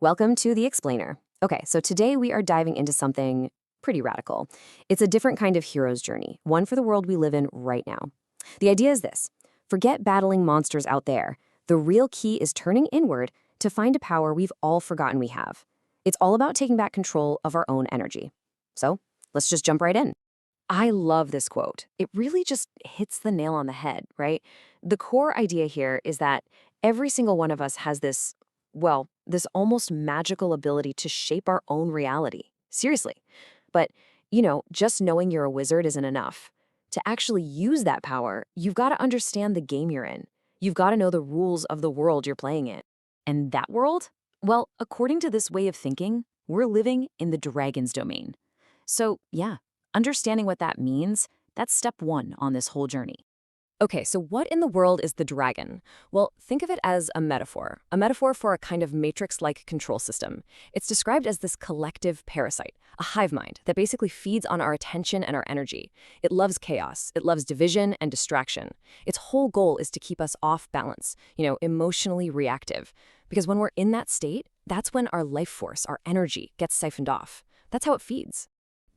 Welcome to The Explainer. Okay, so today we are diving into something pretty radical. It's a different kind of hero's journey, one for the world we live in right now. The idea is this: forget battling monsters out there. The real key is turning inward to find a power we've all forgotten we have. It's all about taking back control of our own energy. So let's just jump right in. I love this quote. It really just hits the nail on the head, right? The core idea here is that every single one of us has this almost magical ability to shape our own reality. Seriously. But, just knowing you're a wizard isn't enough. To actually use that power, you've got to understand the game you're in. You've got to know the rules of the world you're playing in. And that world? Well, according to this way of thinking, we're living in the dragon's domain. So, yeah, understanding what that means, that's step one on this whole journey. Okay, so what in the world is the dragon? Well, think of it as a metaphor for a kind of matrix-like control system. It's described as this collective parasite, a hive mind that basically feeds on our attention and our energy. It loves chaos, it loves division and distraction. Its whole goal is to keep us off balance, emotionally reactive. Because when we're in that state, that's when our life force, our energy, gets siphoned off. That's how it feeds.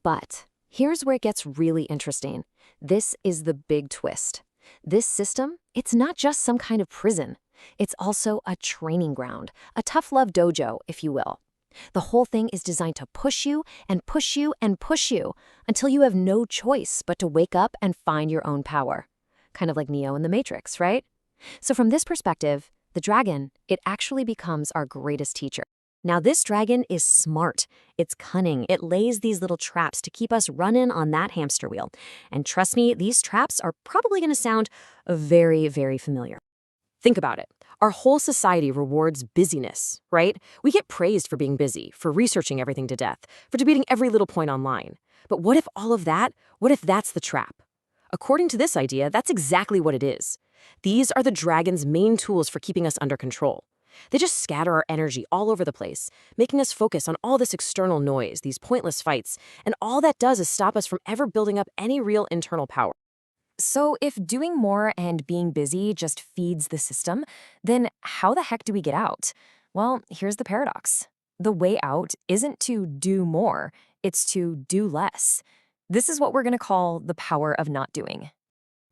But here's where it gets really interesting. This is the big twist. This system, it's not just some kind of prison. It's also a training ground, a tough love dojo, if you will. The whole thing is designed to push you and push you and push you until you have no choice but to wake up and find your own power. Kind of like Neo in the Matrix, right? So from this perspective, the dragon, it actually becomes our greatest teacher. Now this dragon is smart, it's cunning, it lays these little traps to keep us running on that hamster wheel. And trust me, these traps are probably going to sound very, very familiar. Think about it. Our whole society rewards busyness, right? We get praised for being busy, for researching everything to death, for debating every little point online. But what if what if that's the trap? According to this idea, that's exactly what it is. These are the dragon's main tools for keeping us under control. They just scatter our energy all over the place, making us focus on all this external noise, these pointless fights, and all that does is stop us from ever building up any real internal power. So if doing more and being busy just feeds the system, then how the heck do we get out? Well, here's the paradox. The way out isn't to do more, it's to do less. This is what we're going to call the power of not doing.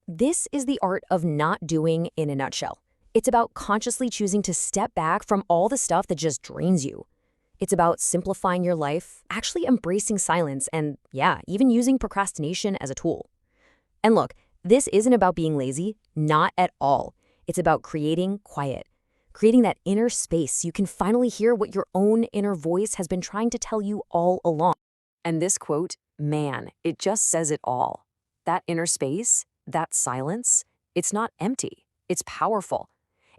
This is the art of not doing in a nutshell. It's about consciously choosing to step back from all the stuff that just drains you. It's about simplifying your life, actually embracing silence, and even using procrastination as a tool. And look, this isn't about being lazy, not at all. It's about creating quiet, creating that inner space you can finally hear what your own inner voice has been trying to tell you all along. And this quote, man, it just says it all. That inner space, that silence, it's not empty, it's powerful.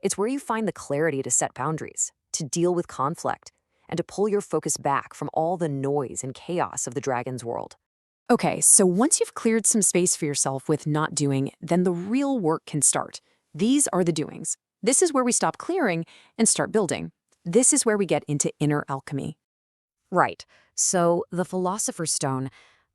It's where you find the clarity to set boundaries, to deal with conflict, and to pull your focus back from all the noise and chaos of the dragon's world. Okay, so once you've cleared some space for yourself with not doing, then the real work can start. These are the doings. This is where we stop clearing and start building. This is where we get into inner alchemy. Right. So the Philosopher's Stone,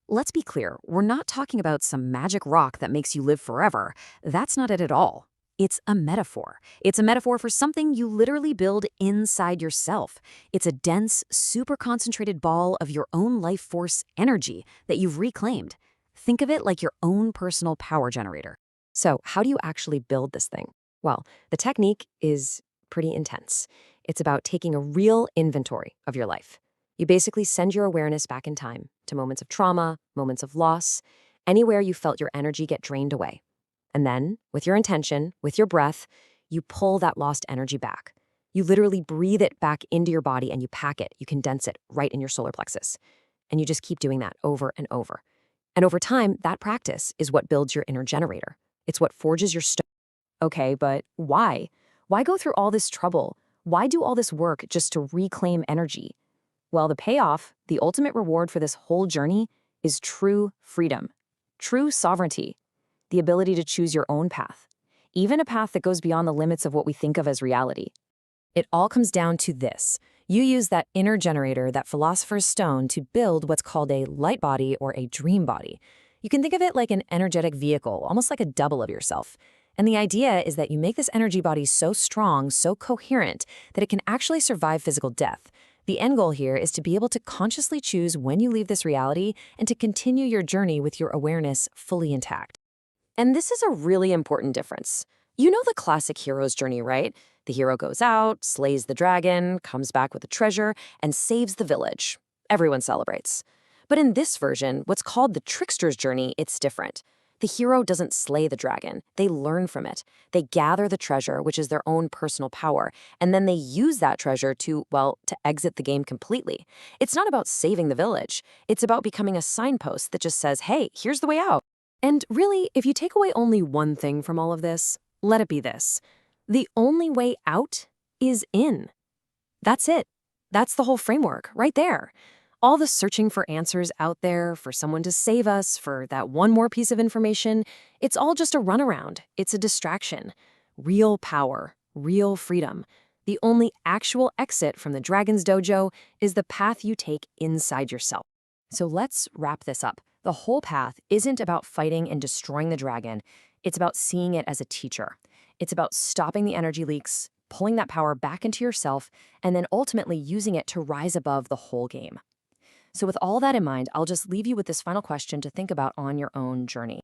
let's be clear, we're not talking about some magic rock that makes you live forever. That's not it at all. It's a metaphor. It's a metaphor for something you literally build inside yourself. It's a dense, super concentrated ball of your own life force energy that you've reclaimed. Think of it like your own personal power generator. So how do you actually build this thing? Well, the technique is pretty intense. It's about taking a real inventory of your life. You basically send your awareness back in time to moments of trauma, moments of loss, anywhere you felt your energy get drained away. And then, with your intention, with your breath, you pull that lost energy back. You literally breathe it back into your body and you pack it, you condense it right in your solar plexus. And you just keep doing that over and over. And over time, that practice is what builds your inner generator. It's what forges your stone. Okay, but why? Why go through all this trouble? Why do all this work just to reclaim energy? Well, the payoff, the ultimate reward for this whole journey is true freedom, true sovereignty. The ability to choose your own path, even a path that goes beyond the limits of what we think of as reality. It all comes down to this. You use that inner generator, that philosopher's stone, to build what's called a light body or a dream body. You can think of it like an energetic vehicle, almost like a double of yourself. And the idea is that you make this energy body so strong, so coherent, that it can actually survive physical death. The end goal here is to be able to consciously choose when you leave this reality and to continue your journey with your awareness fully intact. And this is a really important difference. You know the classic hero's journey, right? The hero goes out, slays the dragon, comes back with a treasure, and saves the village. Everyone celebrates. But in this version, what's called the trickster's journey, it's different. The hero doesn't slay the dragon. They learn from it. They gather the treasure, which is their own personal power, and then they use that treasure to, well, to exit the game completely. It's not about saving the village. It's about becoming a signpost that just says, hey, here's the way out. And really, if you take away only one thing from all of this, let it be this. The only way out is in. That's it. That's the whole framework, right there. All the searching for answers out there, for someone to save us, for that one more piece of information, it's all just a runaround. It's a distraction. Real power, real freedom. The only actual exit from the Dragon's Dojo is the path you take inside yourself. So let's wrap this up. The whole path isn't about fighting and destroying the dragon. It's about seeing it as a teacher. It's about stopping the energy leaks, pulling that power back into yourself, and then ultimately using it to rise above the whole game. So with all that in mind, I'll just leave you with this final question to think about on your own journey.